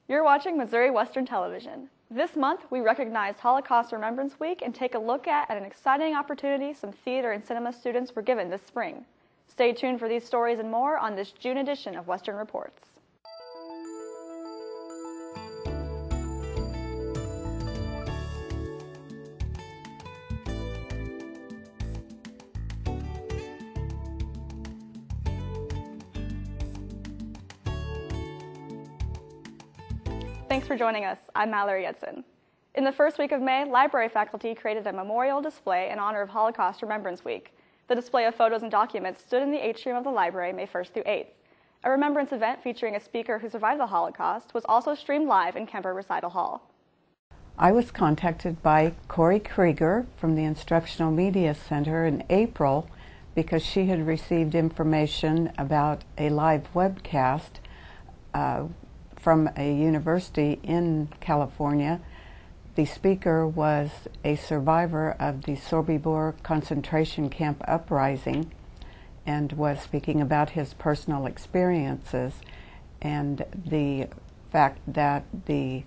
You're watching Missouri Western Television. This month, we recognize Holocaust Remembrance Week and take a look at an exciting opportunity some theater and cinema students were given this spring. Stay tuned for these stories and more on this June edition of Western Reports. Thanks for joining us. I'm Mallory Edson. In the first week of May, library faculty created a memorial display in honor of Holocaust Remembrance Week. The display of photos and documents stood in the atrium of the library May 1st through 8th. A remembrance event featuring a speaker who survived the Holocaust was also streamed live in Kemper Recital Hall. I was contacted by Corey Krieger from the Instructional Media Center in April because she had received information about a live webcast from a university in California. The speaker was a survivor of the Sobibor concentration camp uprising and was speaking about his personal experiences and the fact that the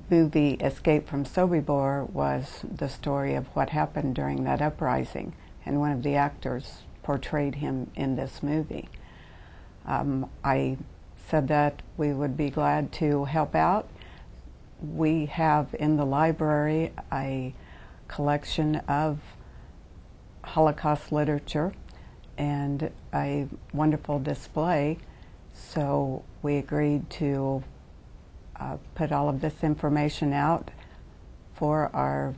movie Escape from Sobibor was the story of what happened during that uprising, and one of the actors portrayed him in this movie. I said that we would be glad to help out. We have in the library a collection of Holocaust literature and a wonderful display, so we agreed to put all of this information out for our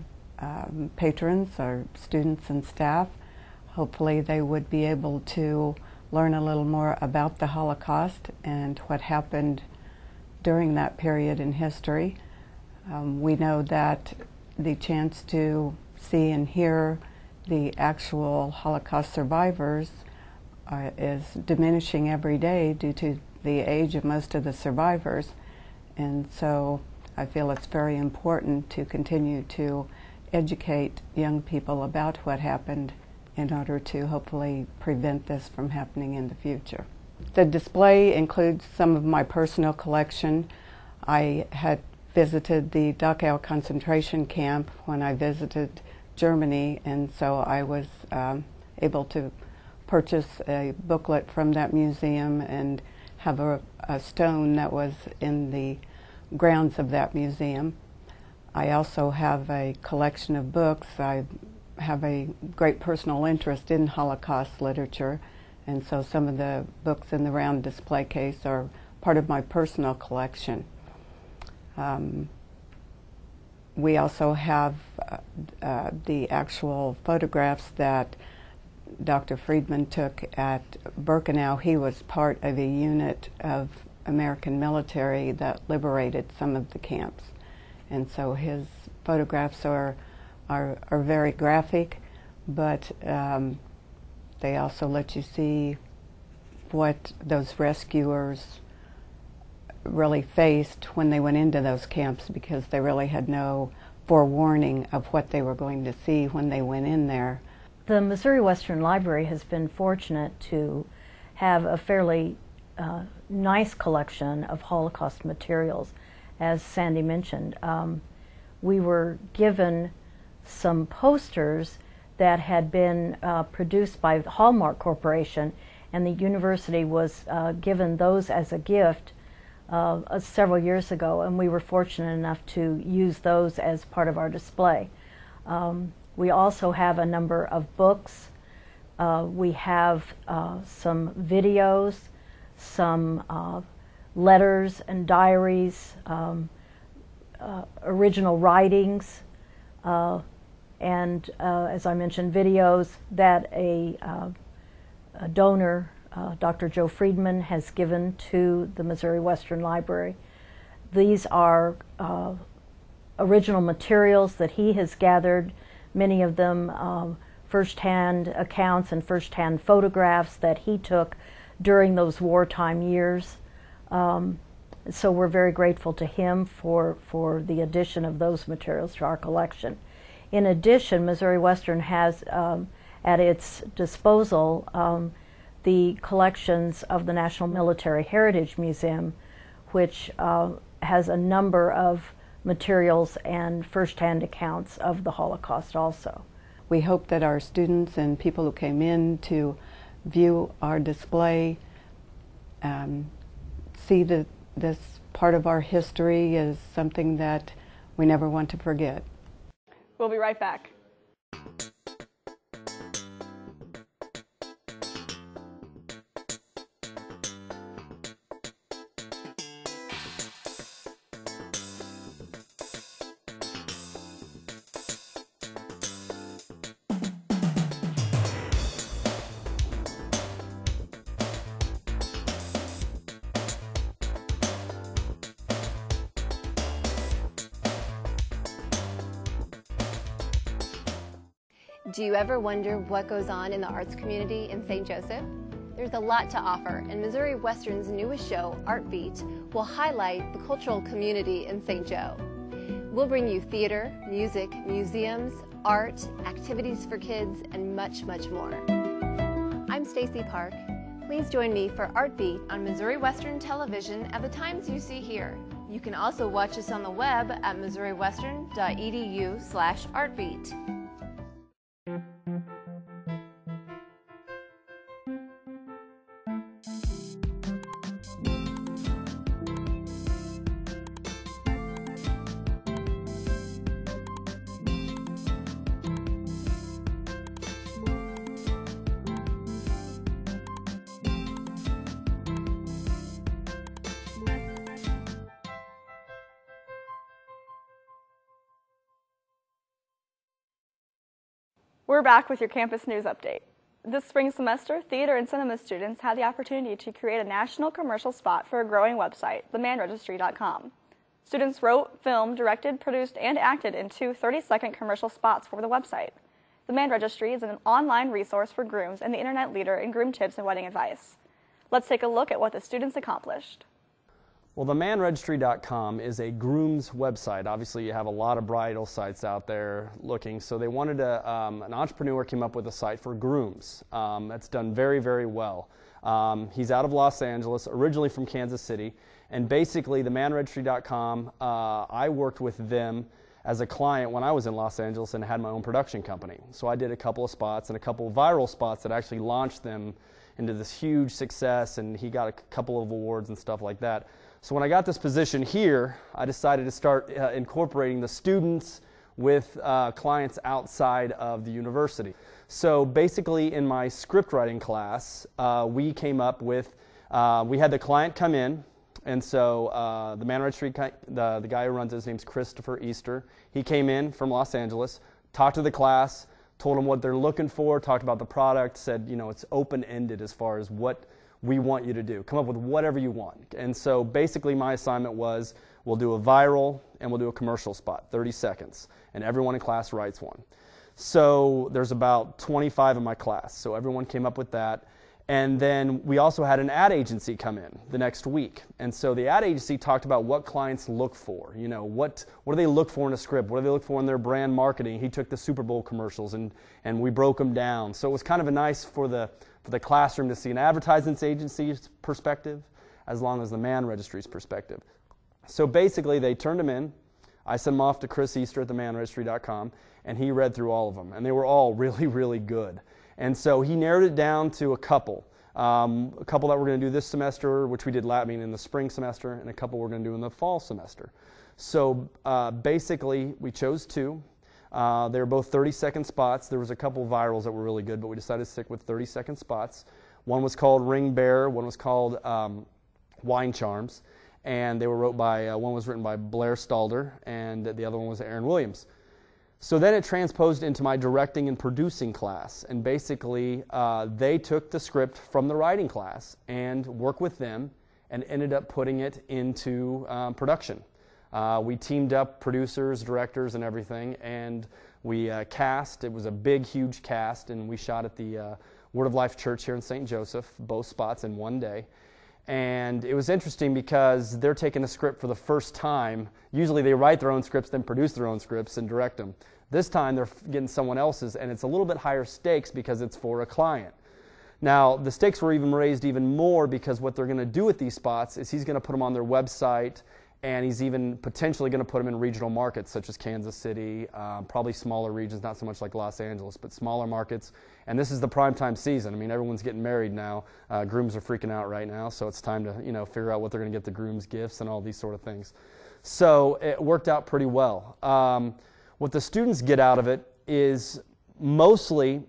patrons, our students and staff. Hopefully they would be able to learn a little more about the Holocaust and what happened during that period in history. We know that the chance to see and hear the actual Holocaust survivors is diminishing every day due to the age of most of the survivors, and so I feel it's very important to continue to educate young people about what happened in order to hopefully prevent this from happening in the future. The display includes some of my personal collection. I had visited the Dachau concentration camp when I visited Germany, and so I was able to purchase a booklet from that museum and have a stone that was in the grounds of that museum. I also have a collection of books. I have a great personal interest in Holocaust literature, and so some of the books in the round display case are part of my personal collection. We also have the actual photographs that Dr. Friedman took at Birkenau. He was part of a unit of American military that liberated some of the camps, and so his photographs are very graphic, but they also let you see what those rescuers really faced when they went into those camps, because they really had no forewarning of what they were going to see when they went in there. The Missouri Western Library has been fortunate to have a fairly nice collection of Holocaust materials, as Sandy mentioned. We were given some posters that had been produced by the Hallmark Corporation, and the university was given those as a gift several years ago, and we were fortunate enough to use those as part of our display. We also have a number of books. We have some videos, some letters and diaries, original writings, and as I mentioned, videos that a donor, Dr. Joe Friedman, has given to the Missouri Western Library. These are original materials that he has gathered, many of them first-hand accounts and first-hand photographs that he took during those wartime years. So we're very grateful to him for the addition of those materials to our collection. In addition, Missouri Western has at its disposal the collections of the National Military Heritage Museum, which has a number of materials and first-hand accounts of the Holocaust also. We hope that our students and people who came in to view our display see that this part of our history is something that we never want to forget. We'll be right back. Do you ever wonder what goes on in the arts community in St. Joseph? There's a lot to offer, and Missouri Western's newest show, Art Beat, will highlight the cultural community in St. Joe. We'll bring you theater, music, museums, art, activities for kids, and much, much more. I'm Stacy Park. Please join me for Art Beat on Missouri Western Television at the times you see here. You can also watch us on the web at missouriwestern.edu/artbeat. We're back with your campus news update. This spring semester, theater and cinema students had the opportunity to create a national commercial spot for a growing website, themanregistry.com. Students wrote, filmed, directed, produced, and acted in 2 30-second commercial spots for the website. The Man Registry is an online resource for grooms and the internet leader in groom tips and wedding advice. Let's take a look at what the students accomplished. Well, themanregistry.com is a groom's website. Obviously, you have a lot of bridal sites out there looking, so they wanted to, an entrepreneur came up with a site for grooms. That's done very, very well. He's out of Los Angeles, originally from Kansas City, and basically, themanregistry.com, I worked with them as a client when I was in Los Angeles and had my own production company. So I did a couple of spots and a couple of viral spots that actually launched them into this huge success, and he got a couple of awards and stuff like that. So when I got this position here, I decided to start incorporating the students with clients outside of the university. So basically in my script writing class, we came up with, we had the client come in, and so the Man Registry, the guy who runs it, his name's Christopher Easter. He came in from Los Angeles, talked to the class, told them what they're looking for, talked about the product, said, you know, it's open-ended as far as what we want you to do. Come up with whatever you want. And so basically my assignment was, we'll do a viral and we'll do a commercial spot, 30 seconds. And everyone in class writes one. So there's about 25 in my class. So everyone came up with that. And then we also had an ad agency come in the next week. And so the ad agency talked about what clients look for. You know, what do they look for in a script? What do they look for in their brand marketing? He took the Super Bowl commercials and we broke them down. So it was kind of a nice for the classroom to see an advertising agency's perspective as long as the Man Registry's perspective. So basically they turned them in. I sent them off to Chris Easter at themanregistry.com, and he read through all of them. And they were all really, really good. And so he narrowed it down to a couple that we're going to do this semester, which we did in the spring semester, and a couple we're going to do in the fall semester. So basically we chose 2. They were both 30-second spots. There was a couple virals that were really good, but we decided to stick with 30-second spots. One was called Ring Bearer, one was called Wine Charms, and they were wrote by, one was written by Blair Stalder, and the other one was Aaron Williams. So then it transposed into my directing and producing class, and basically they took the script from the writing class and worked with them and ended up putting it into production. We teamed up producers, directors, and everything, and we cast. It was a big, huge cast, and we shot at the Word of Life Church here in St. Joseph, both spots in one day. And it was interesting because they're taking a script for the first time. Usually they write their own scripts, then produce their own scripts and direct them. This time they're getting someone else's, and it's a little bit higher stakes because it's for a client. Now, the stakes were even raised even more because what they're going to do with these spots is he's going to put them on their website, and he's even potentially going to put them in regional markets such as Kansas City, probably smaller regions, not so much like Los Angeles, but smaller markets. And this is the primetime season. I mean, everyone's getting married now. Grooms are freaking out right now, so it's time to, figure out what they're going to get the grooms gifts and all these sort of things. So it worked out pretty well. What the students get out of it is mostly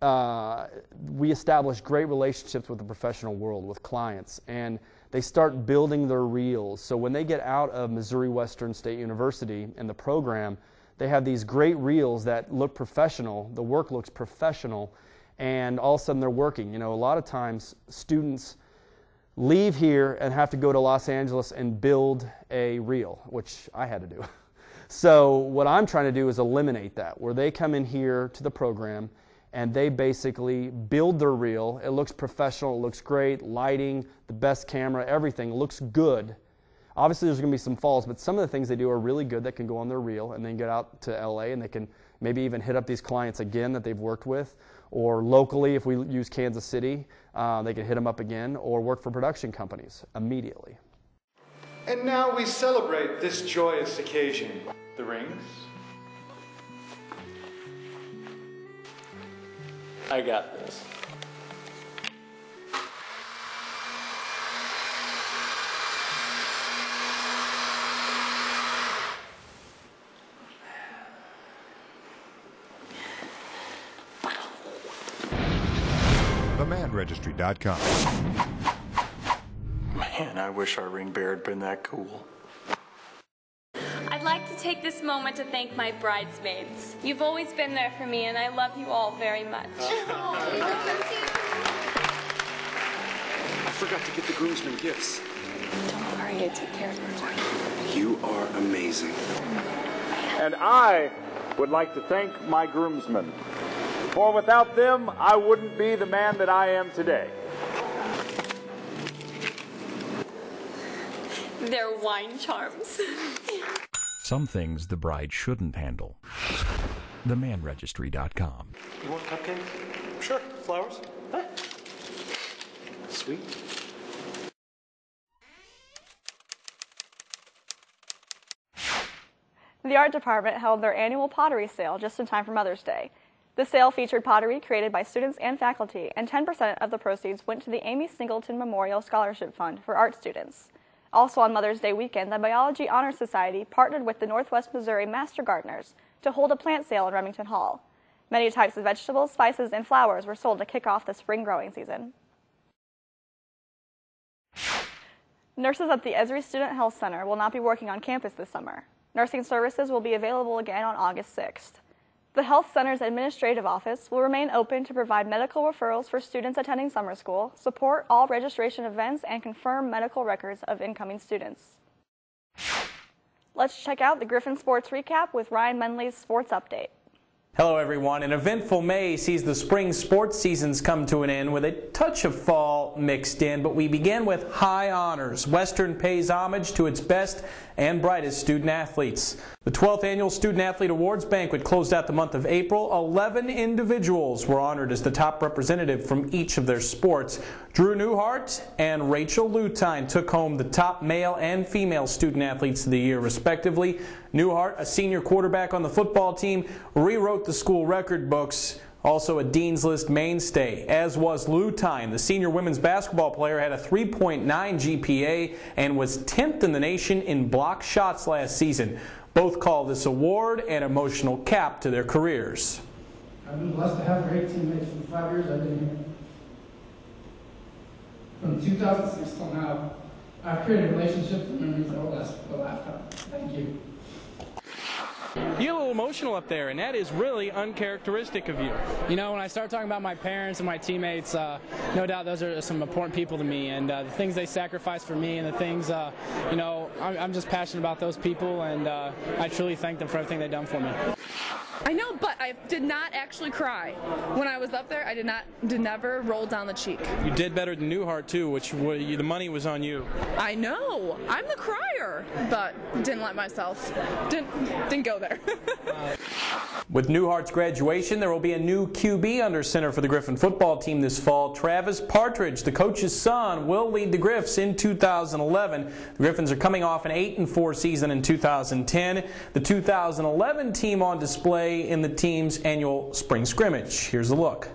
we establish great relationships with the professional world, with clients, and they start building their reels. So when they get out of Missouri Western State University and the program, they have these great reels that look professional, the work looks professional, and all of a sudden they're working. A lot of times students leave here and have to go to Los Angeles and build a reel, which I had to do. So what I'm trying to do is eliminate that, where they come in here to the program and they basically build their reel. It looks professional, it looks great, lighting, the best camera, everything looks good. Obviously there's going to be some falls, but some of the things they do are really good that can go on their reel, and then get out to LA and they can maybe even hit up these clients again that they've worked with, or locally if we use Kansas City, they can hit them up again, or work for production companies immediately. And now we celebrate this joyous occasion. The rings. I got this. TheManRegistry.com. Man, I wish our ring bearer had been that cool. I'd like to take this moment to thank my bridesmaids. You've always been there for me, and I love you all very much. I forgot to get the groomsmen gifts. Don't worry, I took care of it. You are amazing. And I would like to thank my groomsmen, for without them, I wouldn't be the man that I am today. They're wine charms. Some things the bride shouldn't handle. TheManRegistry.com. You want cupcakes? Sure. Flowers? Huh? Sweet. The art department held their annual pottery sale just in time for Mother's Day. The sale featured pottery created by students and faculty, and 10% of the proceeds went to the Amy Singleton Memorial Scholarship Fund for art students. Also on Mother's Day weekend, the Biology Honor Society partnered with the Northwest Missouri Master Gardeners to hold a plant sale in Remington Hall. Many types of vegetables, spices, and flowers were sold to kick off the spring growing season. Nurses at the Esri Student Health Center will not be working on campus this summer. Nursing services will be available again on August 6th. The Health Center's administrative office will remain open to provide medical referrals for students attending summer school, support all registration events, and confirm medical records of incoming students. Let's check out the Griffin Sports Recap with Ryan Menley's Sports Update. Hello everyone. An eventful May sees the spring sports seasons come to an end with a touch of fall mixed in, but we begin with high honors. Western pays homage to its best and brightest student athletes. The 12th Annual Student Athlete Awards Banquet closed out the month of April. 11 individuals were honored as the top representative from each of their sports. Drew Newhart and Rachel Lutine took home the top male and female student athletes of the year, respectively. Newhart, a senior quarterback on the football team, rewrote the school record books. Also a Dean's List mainstay, as was Lutine. The senior women's basketball player had a 3.9 GPA and was 10th in the nation in block shots last season. Both call this award an emotional cap to their careers. I've been blessed to have great teammates for the 5 years I've been here. From 2006 till now, I've created relationships and memories that will last for a lifetime. Thank you. You get a little emotional up there, and that is really uncharacteristic of you. You know, when I start talking about my parents and my teammates, no doubt those are some important people to me, and the things they sacrifice for me and the things, you know, I'm just passionate about those people, and I truly thank them for everything they've done for me. I know, but I did not actually cry. When I was up there, I did never roll down the cheek. You did better than Newhart too, which the money was on you. I know. I'm the crier, but didn't let myself. Didn't go there. With Newhart's graduation, there will be a new QB under center for the Griffin football team this fall. Travis Partridge, the coach's son, will lead the Griffs in 2011. The Griffins are coming off an 8-4 season in 2010. The 2011 team on display in the team's annual spring scrimmage. Here's a look.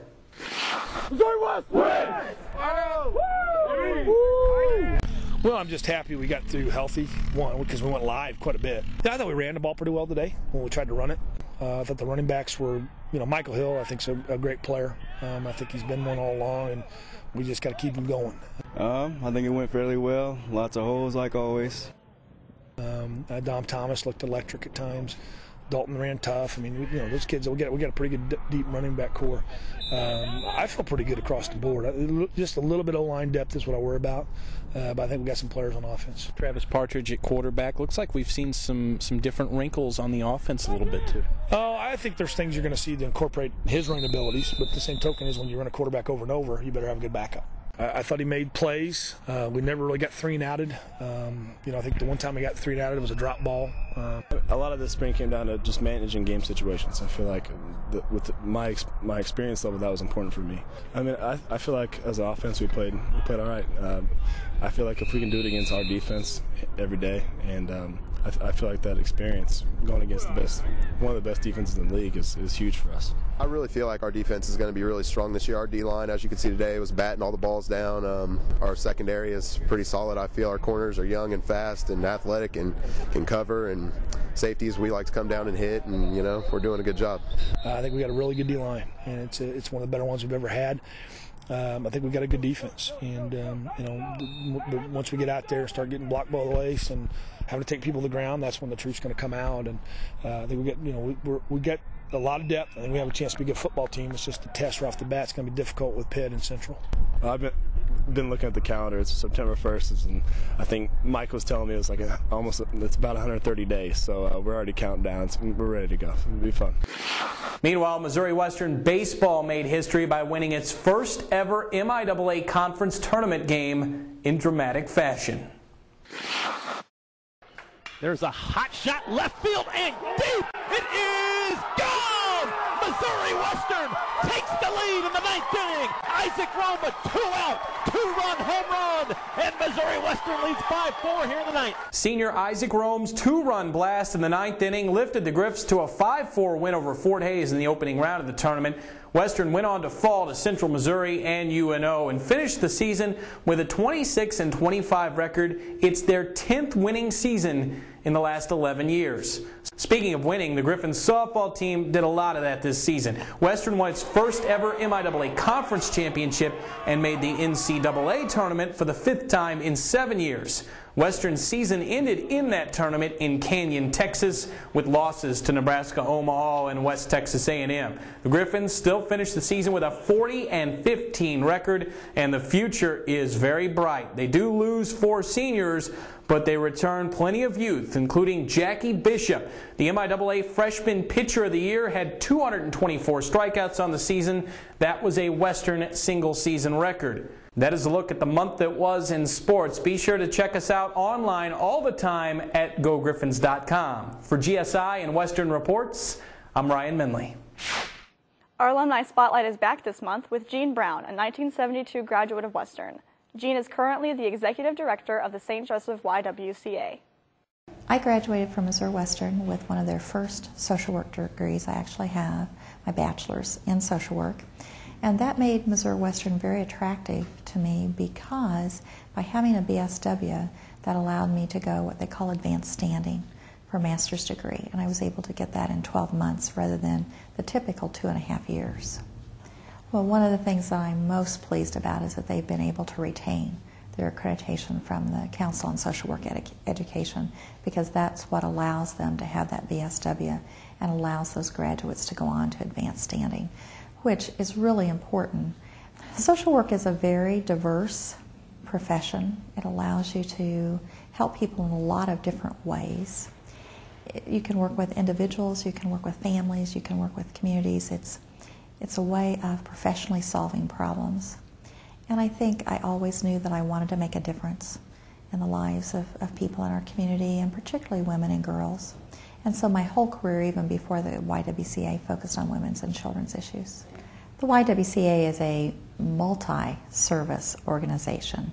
Well, I'm just happy we got through healthy, one, because we went live quite a bit. I thought we ran the ball pretty well today when we tried to run it. I thought the running backs were, Michael Hill, I think, is a great player. I think he's been one all along, and we just got to keep him going. I think it went fairly well. Lots of holes, like always. Dom Thomas looked electric at times. Dalton ran tough. I mean, those kids, we got a pretty good deep running back core. I feel pretty good across the board. Just a little bit of line depth is what I worry about, but I think we got some players on offense. Travis Partridge at quarterback. Looks like we've seen some different wrinkles on the offense a little bit too. Oh, I think there's things you're going to see to incorporate his running abilities, but the same token is when you run a quarterback over and over, you better have a good backup. I thought he made plays. We never really got 3-and-outed. I think the one time we got 3-and-outed was a drop ball. A lot of this spring came down to just managing game situations. I feel like with my experience level, that was important for me. I mean, I feel like as an offense we played all right. I feel like if we can do it against our defense every day, and I feel like that experience going against one of the best defenses in the league is huge for us. I really feel like our defense is going to be really strong this year. Our D-line, as you can see today, was batting all the balls down. Our secondary is pretty solid. I feel our corners are young and fast and athletic and can cover, and safeties we like to come down and hit, and we're doing a good job. I think we got a really good D-line, and it's one of the better ones we've ever had. I think we got a good defense, and once we get out there and start getting blocked by the waist and having to take people to the ground, that's when the truth's going to come out. And I think we get a lot of depth. I think we have a chance to be a good football team. It's just the test right off the bat. It's going to be difficult with Pitt and Central. I've been looking at the calendar. It's September 1st, and I think Mike was telling me it's about 130 days. So we're already counting down. We're ready to go. It'll be fun. Meanwhile, Missouri Western baseball made history by winning its first ever MIAA conference tournament game in dramatic fashion. There's a hot shot left field and deep. It is gone! Missouri Western takes the lead in the 9th inning. Isaac Rome, a 2-out, 2-run home run, and Missouri Western leads 5-4 here in the 9th. Senior Isaac Rome's 2-run blast in the 9th inning lifted the Griffs to a 5-4 win over Fort Hays in the opening round of the tournament. Western went on to fall to Central Missouri and UNO and finished the season with a 26-25 record. It's their 10th winning season in the last 11 years. Speaking of winning, the Griffins softball team did a lot of that this season. Western won its first ever MIAA conference championship and made the NCAA tournament for the 5th time in 7 years. Western's season ended in that tournament in Canyon, Texas, with losses to Nebraska, Omaha, and West Texas A&M. The Griffins still finished the season with a 40-15 record, and the future is very bright. They do lose 4 seniors, but they return plenty of youth, including Jackie Bishop. The MIAA Freshman Pitcher of the Year had 224 strikeouts on the season. That was a Western single-season record. That is a look at the month that was in sports. Be sure to check us out online all the time at GoGriffins.com. For GSI and Western Reports, I'm Ryan Minley. Our Alumni Spotlight is back this month with Jean Brown, a 1972 graduate of Western. Jean is currently the Executive Director of the St. Joseph YWCA. I graduated from Missouri Western with one of their first social work degrees I actually have, my bachelor's in social work. And that made Missouri Western very attractive to me because by having a BSW, that allowed me to go what they call advanced standing for a master's degree. And I was able to get that in 12 months rather than the typical 2.5 years. Well, one of the things that I'm most pleased about is that they've been able to retain their accreditation from the Council on Social Work Education, because that's what allows them to have that BSW and allows those graduates to go on to advanced standing, which is really important. Social work is a very diverse profession. It allows you to help people in a lot of different ways. You can work with individuals, you can work with families, you can work with communities. It's a way of professionally solving problems. And I think I always knew that I wanted to make a difference in the lives of people in our community, and particularly women and girls. And so my whole career, even before the YWCA, focused on women's and children's issues. The YWCA is a multi-service organization,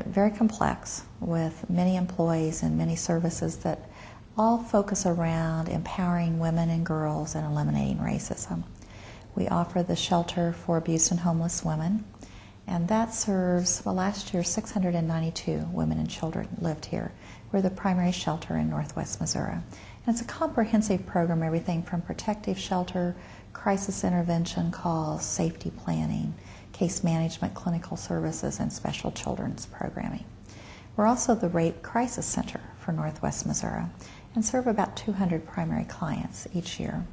very complex, with many employees and many services that all focus around empowering women and girls and eliminating racism. We offer the shelter for abused and homeless women, and that serves, well, last year 692 women and children lived here. We're the primary shelter in Northwest Missouri. And it's a comprehensive program, everything from protective shelter, crisis intervention calls, safety planning, case management, clinical services, and special children's programming. We're also the Rape Crisis Center for Northwest Missouri and serve about 200 primary clients each year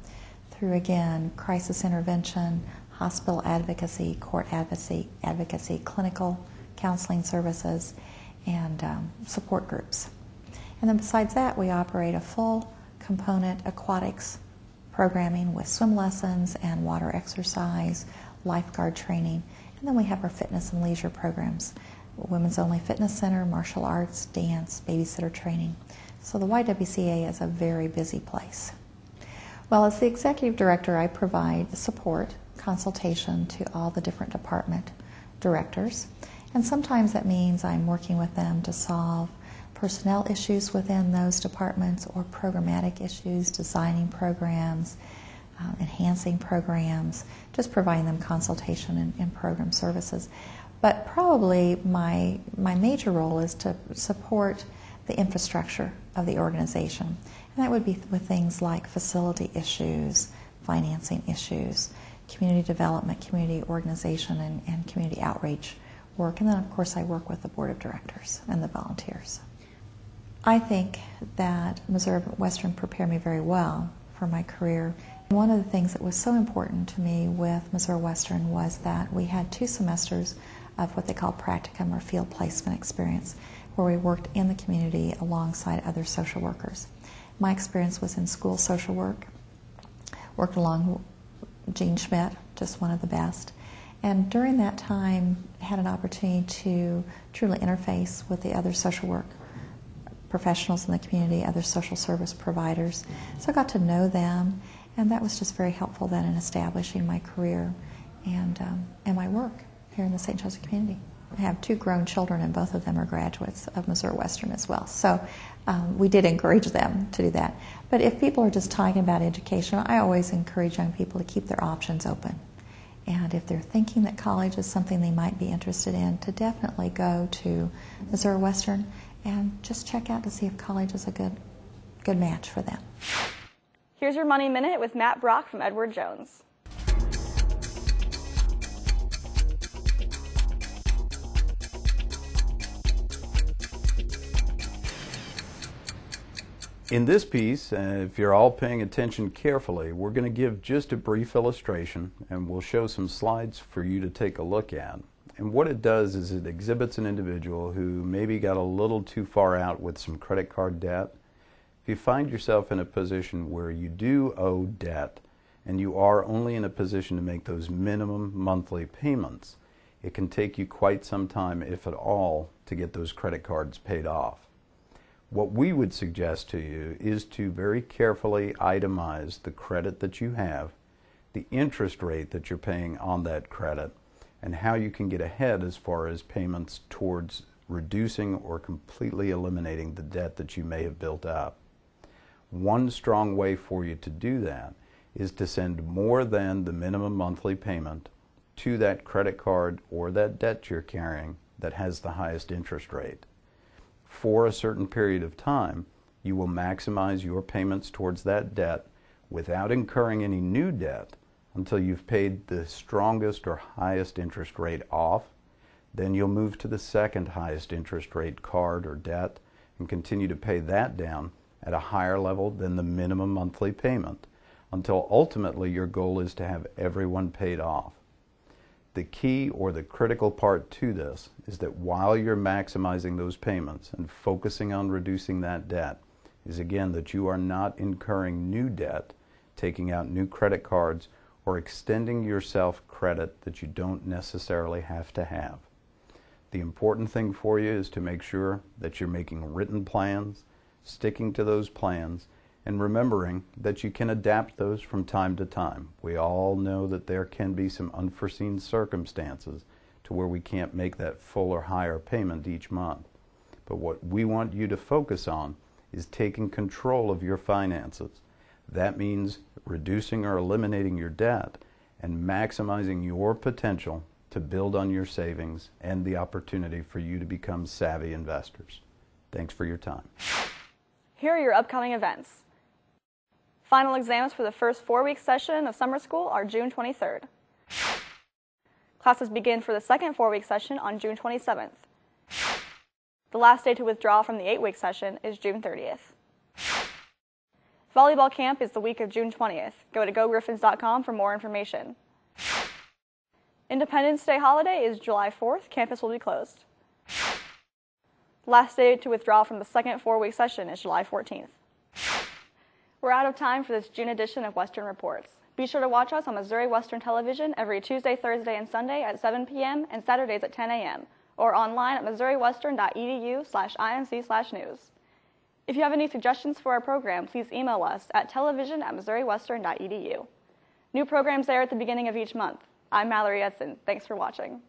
through, again, crisis intervention, hospital advocacy, court advocacy, clinical counseling services, and support groups. And then besides that, we operate a full component aquatics programming with swim lessons and water exercise, lifeguard training, and then we have our fitness and leisure programs, Women's Only Fitness Center, martial arts, dance, babysitter training. So the YWCA is a very busy place. Well, as the executive director, I provide support, consultation to all the different department directors, and sometimes that means I'm working with them to solve personnel issues within those departments or programmatic issues, designing programs, enhancing programs, just providing them consultation and program services. But probably my major role is to support the infrastructure of the organization. And that would be with things like facility issues, financing issues, community development, community organization, and community outreach work. And then, of course, I work with the board of directors and the volunteers. I think that Missouri Western prepared me very well for my career. One of the things that was so important to me with Missouri Western was that we had 2 semesters of what they call practicum or field placement experience, where we worked in the community alongside other social workers. My experience was in school social work, worked along Jean Schmidt, just one of the best, and during that time had an opportunity to truly interface with the other social work professionals in the community, other social service providers. So I got to know them, and that was just very helpful then in establishing my career and my work here in the St. Joseph community. I have 2 grown children, and both of them are graduates of Missouri Western as well. So we did encourage them to do that. But if people are just talking about education, I always encourage young people to keep their options open. And if they're thinking that college is something they might be interested in, to definitely go to Missouri Western and just check out to see if college is a good match for them. Here's your Money Minute with Matt Brock from Edward Jones. In this piece, if you're all paying attention carefully, we're going to give just a brief illustration, and we'll show some slides for you to take a look at. And what it does is it exhibits an individual who maybe got a little too far out with some credit card debt. If you find yourself in a position where you do owe debt and you are only in a position to make those minimum monthly payments, it can take you quite some time, if at all, to get those credit cards paid off. What we would suggest to you is to very carefully itemize the credit that you have, the interest rate that you're paying on that credit, and how you can get ahead as far as payments towards reducing or completely eliminating the debt that you may have built up. One strong way for you to do that is to send more than the minimum monthly payment to that credit card or that debt you're carrying that has the highest interest rate. For a certain period of time, you will maximize your payments towards that debt without incurring any new debt until you've paid the strongest or highest interest rate off. Then you'll move to the second highest interest rate card or debt and continue to pay that down at a higher level than the minimum monthly payment until ultimately your goal is to have everyone paid off. The key or the critical part to this is that while you're maximizing those payments and focusing on reducing that debt, is again that you are not incurring new debt, taking out new credit cards, or extending yourself credit that you don't necessarily have to have. The important thing for you is to make sure that you're making written plans, sticking to those plans, and remembering that you can adapt those from time to time. We all know that there can be some unforeseen circumstances to where we can't make that full or higher payment each month. But what we want you to focus on is taking control of your finances. That means reducing or eliminating your debt and maximizing your potential to build on your savings and the opportunity for you to become savvy investors. Thanks for your time. Here are your upcoming events. Final exams for the first 4-week session of summer school are June 23rd. Classes begin for the second 4-week session on June 27th. The last day to withdraw from the 8-week session is June 30th. Volleyball camp is the week of June 20th. Go to gogriffins.com for more information. Independence Day holiday is July 4th. Campus will be closed. The last day to withdraw from the second 4-week session is July 14th. We're out of time for this June edition of Western Reports. Be sure to watch us on Missouri Western Television every Tuesday, Thursday, and Sunday at 7 p.m. and Saturdays at 10 a.m. or online at missouriwestern.edu/inc/news. If you have any suggestions for our program, please email us at television@missouriwestern.edu. New programs air at the beginning of each month. I'm Mallory Edson. Thanks for watching.